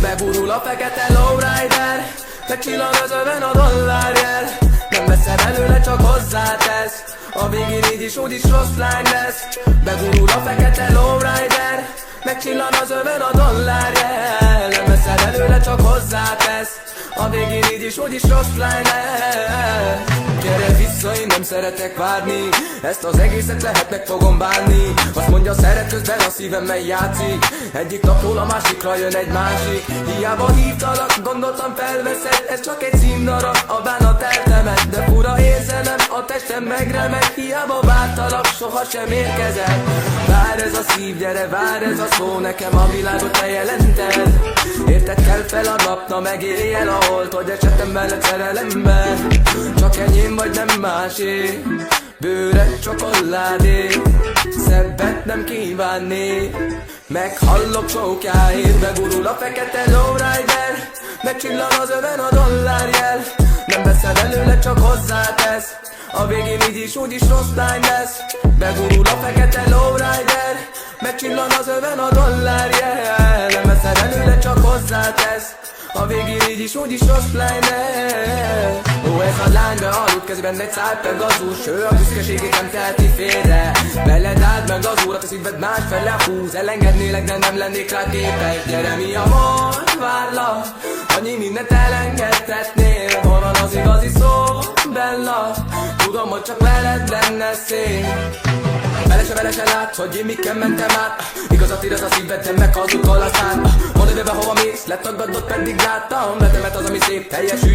Begurul a fekete lowrider, megcsillan az öven a dollárjel. Nem veszed előle, csak hozzátesz, a végén így is úgy is rossz lány lesz. Begurul a fekete lowrider, megcsillan az öven a dollárjel. Nem veszed előle, csak hozzátesz, a végén így is úgy is rossz lány lesz. Gyere vissza, én nem szeretek várni, ezt az egészet lehet meg fogom bánni. Azt mondja szeret, közben a szívemmel játszik, egyik napról a másikra jön egy másik. Hiába hívtalak, gondoltam felveszed, ez csak egy címdarab, a bánat eltemet. De fura érzelem, a testem megremed, hiába vártalak, sohasem érkezett. Vár ez a szív, gyere, vár ez a szó, nekem a világot te jelented. Érted, kell fel a nap, na megélj el a holt, hogy esetem veled szerelembe. Csak enyém vagy nem másé, bőred csokoládé, szebbet nem kívánni. Meghallok csókjáért, begurul a fekete lowrider, megcsillan az öven a dollárjel. Nem veszed előle, csak hozzátesz, a végén így is úgy is rossz lány lesz. Begurul a fekete lowrider, megcsillan az öven a dollárjel. Nem veszed előle, csak hozzátesz, a végén így is úgy is rossz lány lesz. Ó, ez a lány bealudt, kezében egy szál Pegazus, ő a büszkeségét nem teheti félre. Veled álld meg az órat, a szíved másfele húz. Elengednélek, de nem lennék rá képes. Gyere, mi a mond, várlak, annyi mindent elengedhetnél. Hol van az igazi szó, Bella? Tudom, hogy csak veled lenne szép. Vele se látsz, hogy én miken mentem át. Igazat ír az a szíved, de meghazudtol aztán. Mondd, hogy hova mész, letagadott, pedig láttam. Vetemet az, ami szép, teljesüljön.